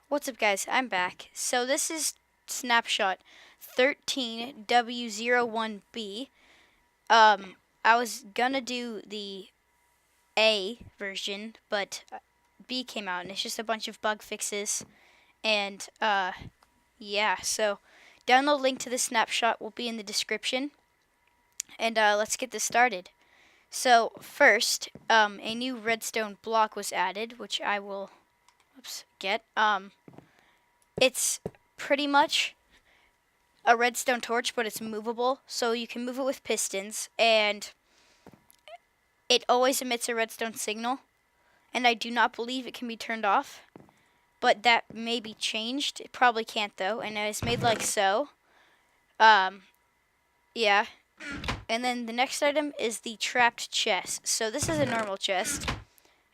What's up, guys? I'm back. So this is Snapshot 13W01B. I was gonna do the A version, but B came out, and it's just a bunch of bug fixes. And yeah. So download link to the snapshot will be in the description. And let's get this started. So first, a new redstone block was added, which I will get. It's pretty much a redstone torch, but it's movable, so you can move it with pistons, and it always emits a redstone signal, and I do not believe it can be turned off, but that may be changed. It probably can't, though, and it's made like so. Yeah. And then the next item is the trapped chest. So this is a normal chest,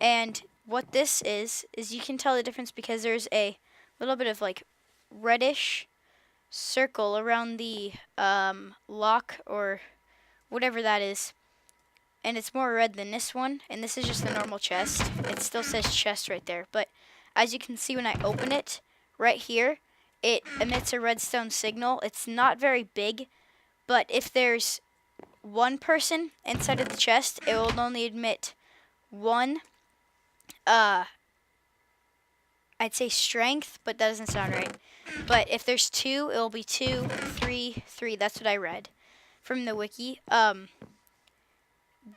and what this is you can tell the difference because there's a little bit of like reddish circle around the lock or whatever that is, and it's more red than this one, and this is just the normal chest. It still says chest right there, but as you can see when I open it right here, it emits a redstone signal. It's not very big, but if there's one person inside of the chest, it will only emit one I'd say strength, but that doesn't sound right. But if there's two, it'll be 2, 3, 3. That's what I read from the wiki. The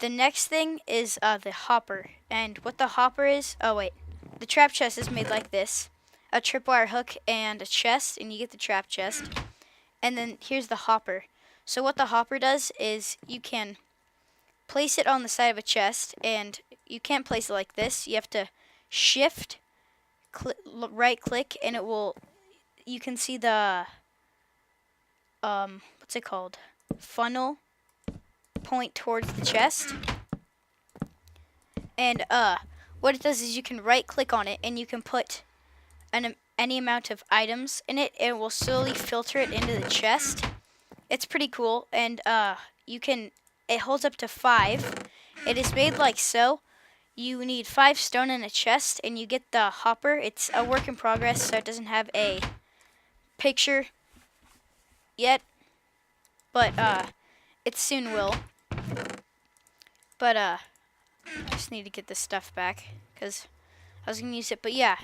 next thing is the hopper. And what the hopper is, oh wait, the trap chest is made like this. A tripwire hook and a chest, and you get the trap chest. And then here's the hopper. So what the hopper does is you can place it on the side of a chest, and you can't place it like this. You have to shift, right click, and it will, you can see the what's it called, funnel point towards the chest. And what it does is you can right click on it, and you can put any amount of items in it, and it will slowly filter it into the chest. It's pretty cool, and it holds up to 5. It is made like so. You need 5 stone in a chest, and you get the hopper. It's a work in progress, so it doesn't have a picture yet, but it soon will. But I just need to get this stuff back because I was gonna use it. But yeah,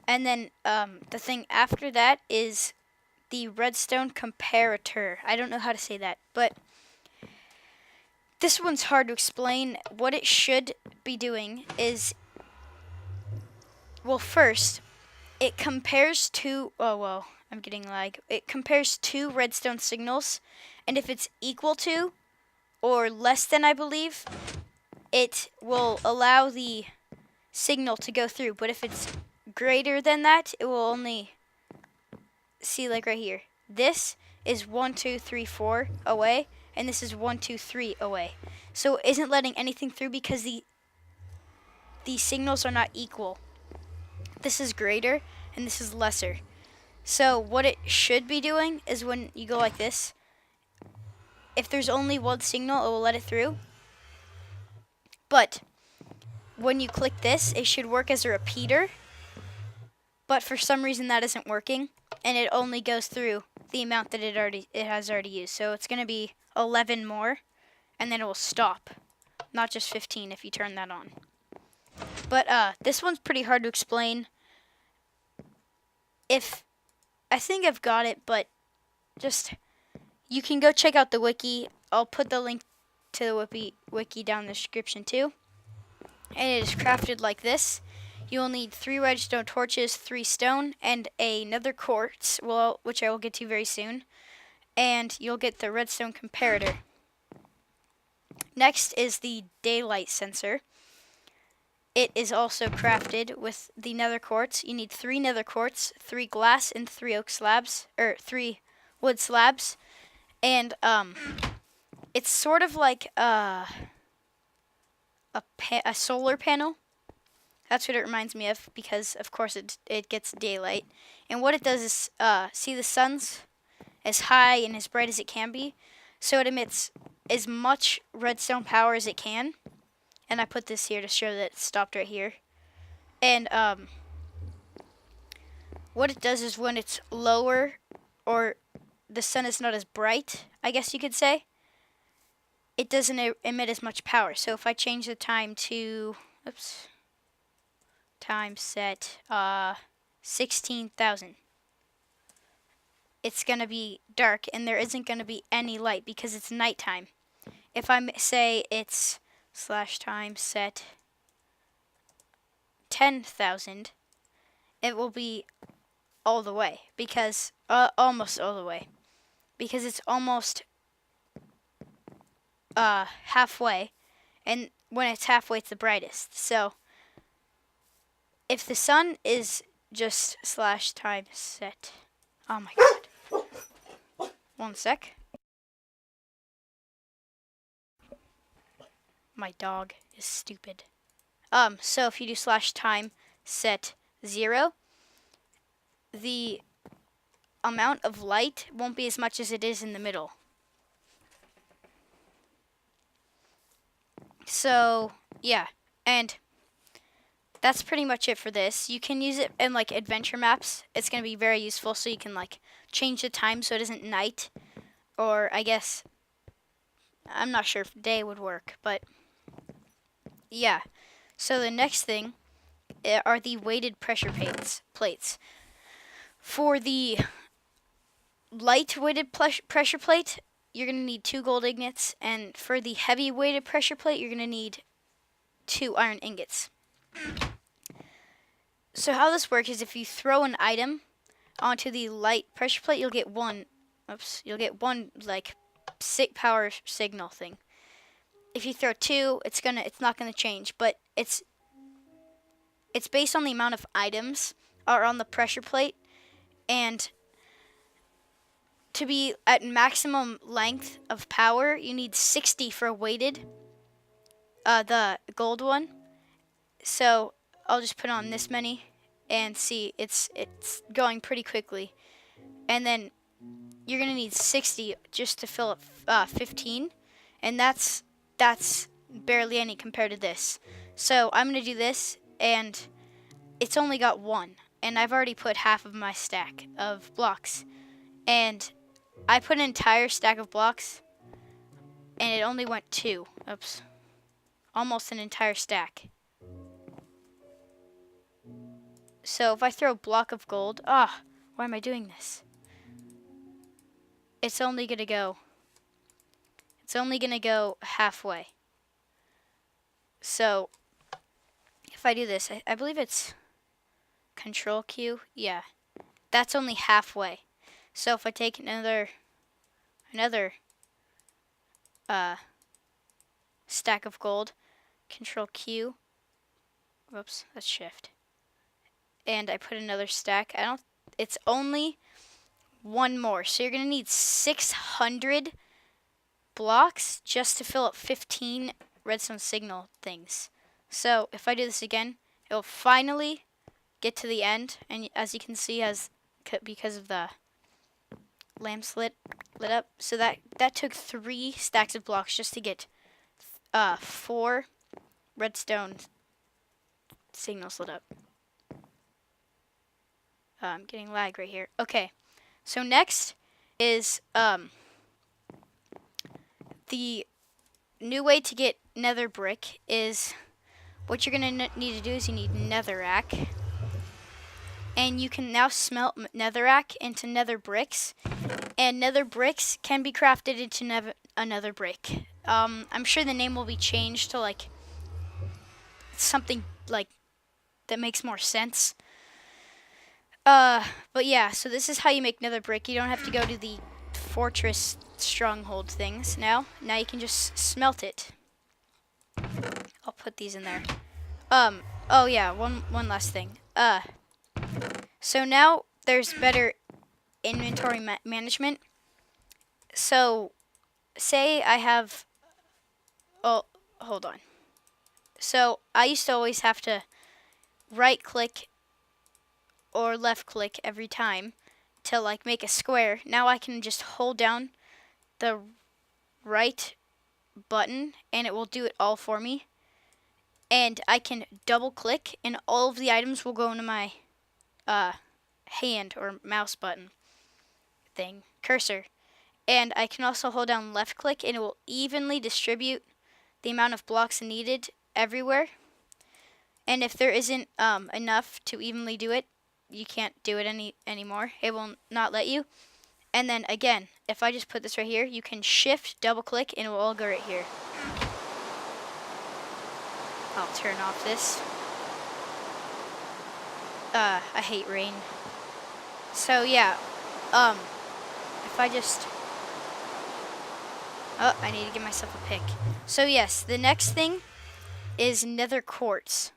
and then the thing after that is the Redstone Comparator. I don't know how to say that, but this one's hard to explain. What it should be doing is, well, first, it compares two, oh, well, I'm getting lag. It compares 2 redstone signals, and if it's equal to or less than, I believe, it will allow the signal to go through. But if it's greater than that, it will only, see, like right here. This is 1, 2, 3, 4 away, and this is 1, 2, 3 away. So it isn't letting anything through because the signals are not equal. This is greater, and this is lesser. So what it should be doing is when you go like this, if there's only one signal, it will let it through. But when you click this, it should work as a repeater. But for some reason that isn't working, and it only goes through the amount that it has already used. So it's going to be 11 more, and then it will stop. Not just 15 if you turn that on. But this one's pretty hard to explain. I think I've got it, but just, you can go check out the wiki. I'll put the link to the wiki down in the description too. And it is crafted like this. You will need 3 redstone torches, 3 stone, and another quartz, which I will get to very soon. And you'll get the redstone comparator. Next is the daylight sensor. It is also crafted with the nether quartz. You need 3 nether quartz, 3 glass, and 3 oak slabs, or 3 wood slabs. And it's sort of like a solar panel. That's what it reminds me of, because of course it gets daylight. And what it does is, see, the sun's as high and as bright as it can be, so it emits as much redstone power as it can. And I put this here to show that it stopped right here. And what it does is when it's lower or the sun is not as bright, I guess you could say, it doesn't emit as much power. So if I change the time to, oops, time set 16,000, it's going to be dark and there isn't going to be any light because it's nighttime. If I say it's /time set 10,000, it will be all the way because almost all the way because it's almost halfway, and when it's halfway it's the brightest. So if the sun is just /time set, oh my god, one sec, my dog is stupid. So if you do /time set 0, the amount of light won't be as much as it is in the middle. So yeah, and that's pretty much it for this. You can use it in like adventure maps. It's going to be very useful, so you can like change the time so it isn't night, or I guess I'm not sure if day would work, but yeah. So the next thing are the weighted pressure plates. For the light weighted pressure plate, you're going to need 2 gold ingots, and for the heavy weighted pressure plate, you're going to need 2 iron ingots. So how this works is if you throw an item onto the light pressure plate, you'll get one like power signal thing. If you throw 2, it's not gonna change, but it's based on the amount of items are on the pressure plate, and to be at maximum length of power, you need 60 for weighted, the gold one. So I'll just put on this many and see it's going pretty quickly, and then you're gonna need 60 just to fill up 15, and that's barely any compared to this. So I'm gonna do this, and it's only got 1, and I've already put half of my stack of blocks, and I put an entire stack of blocks and it only went 2. Oops, almost an entire stack. So if I throw a block of gold, why am I doing this? It's only gonna go halfway. So if I do this, I believe it's Control Q. Yeah, that's only halfway. So if I take another stack of gold, Control Q. Whoops, that's Shift. And I put another stack. It's only 1 more. So you're gonna need 600 blocks just to fill up 15 redstone signal things. So if I do this again, it'll finally get to the end, and as you can see, because of the lamps lit up, so that took 3 stacks of blocks just to get 4 redstone signals lit up. I'm getting lag right here. Okay, so next is the new way to get Nether Brick. Is what you're gonna need to do is you need Netherrack, and you can now smelt Netherrack into Nether Bricks, and Nether Bricks can be crafted into another brick. I'm sure the name will be changed to like something like that makes more sense. But yeah, so this is how you make Nether Brick. You don't have to go to the fortress stronghold things now. Now you can just smelt it. I'll put these in there. Oh yeah, one last thing. So now there's better inventory management. So say I have, hold on. So I used to always have to right click or left click every time to like make a square. Now I can just hold down the right button and it will do it all for me. And I can double click and all of the items will go into my hand or mouse button thing, cursor. And I can also hold down left click and it will evenly distribute the amount of blocks needed everywhere. And if there isn't enough to evenly do it, you can't do it anymore. It will not let you. And then again, if I just put this right here, you can shift, double click, and it will all go right here. I'll turn off this. I hate rain. So yeah, if I just, oh, I need to give myself a pick. So yes, the next thing is nether quartz.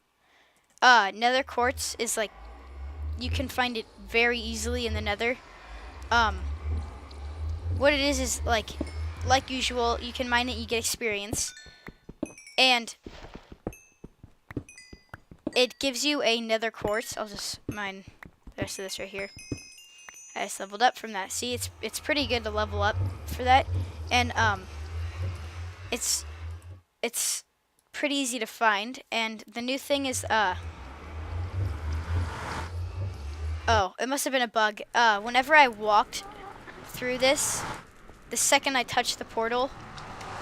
Nether quartz is like, you can find it very easily in the nether. What it is like usual, you can mine it, you get experience. And it gives you a nether quartz. I'll just mine the rest of this right here. I just leveled up from that. See, it's pretty good to level up for that. And it's pretty easy to find. And the new thing is oh, it must have been a bug. Whenever I walked through this, the second I touched the portal,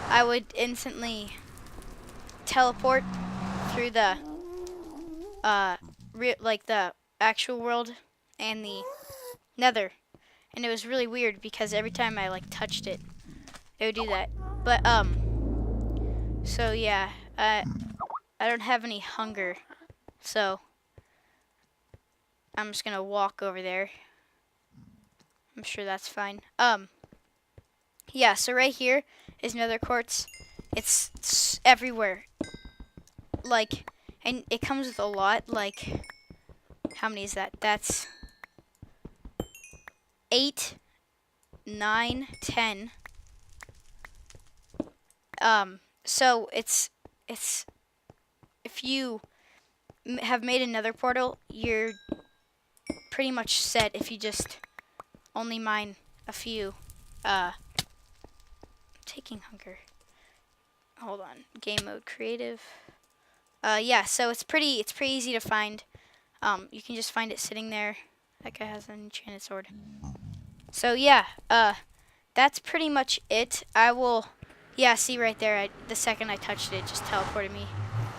I would instantly teleport through the like the actual world and the nether. And it was really weird because every time I like touched it, it would do that. But so yeah, I don't have any hunger, so I'm just gonna walk over there. I'm sure that's fine. Yeah, so right here is nether quartz. It's everywhere. Like, and it comes with a lot. Like, how many is that? That's 8, 9, 10. So it's if you have made another portal, you're pretty much set if you just only mine a few. Taking hunger. Hold on. Game mode creative. Yeah, so it's pretty easy to find. You can just find it sitting there. That guy has an enchanted sword. So yeah, that's pretty much it. I will, yeah, see right there, the second I touched it, it just teleported me.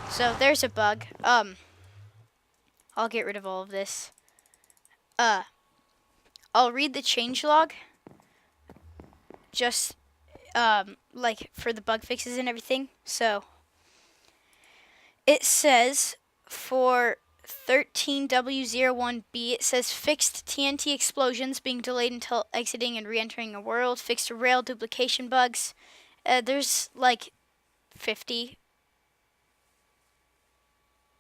So there's a bug. I'll get rid of all of this. I'll read the changelog, just like for the bug fixes and everything. So it says for 13W01B, it says fixed TNT explosions being delayed until exiting and re-entering a world, fixed rail duplication bugs. There's like 50,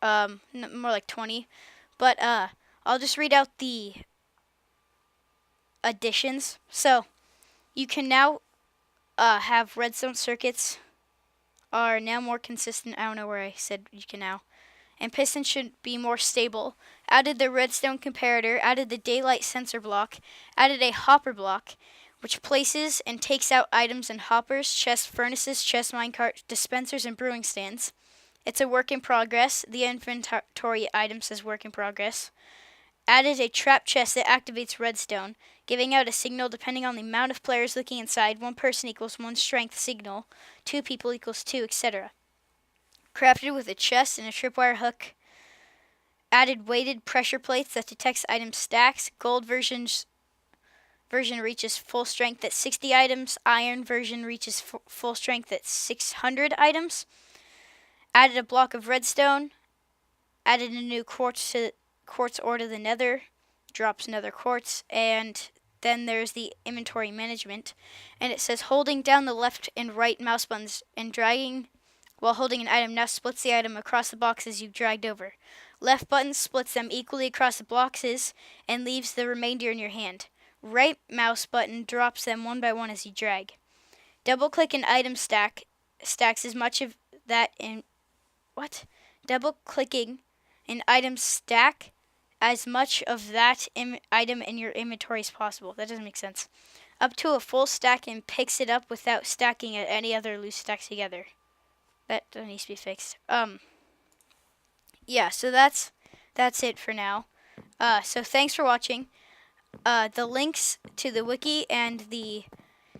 more like 20, but I'll just read out the additions. So you can now have redstone circuits are now more consistent. I don't know where I said you can now. And pistons should be more stable. Added the Redstone Comparator, added the daylight sensor block, added a hopper block, which places and takes out items in hoppers, chests, furnaces, chest minecart, dispensers, and brewing stands. It's a work in progress. The inventory item says work in progress. Added a trap chest that activates redstone, giving out a signal depending on the amount of players looking inside. 1 person equals 1 strength signal, 2 people equals 2, etc. Crafted with a chest and a tripwire hook. Added weighted pressure plates that detects item stacks. Gold version reaches full strength at 60 items. Iron version reaches full strength at 600 items. Added a block of redstone. Added a new quartz ore to the nether. Drops nether quartz. And then there's the inventory management. And it says holding down the left and right mouse buttons and dragging while holding an item now splits the item across the boxes you've dragged over. Left button splits them equally across the boxes and leaves the remainder in your hand. Right mouse button drops them one by one as you drag. Double click an item stacks as much of that in Double clicking an item stack as much of that item in your inventory as possible. That doesn't make sense. Up to a full stack and picks it up without stacking at any other loose stacks together. That needs to be fixed. Yeah, so that's it for now. So thanks for watching. The links to the wiki and the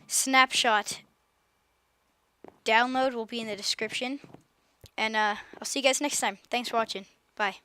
snapshot download will be in the description. And I'll see you guys next time. Thanks for watching. Bye.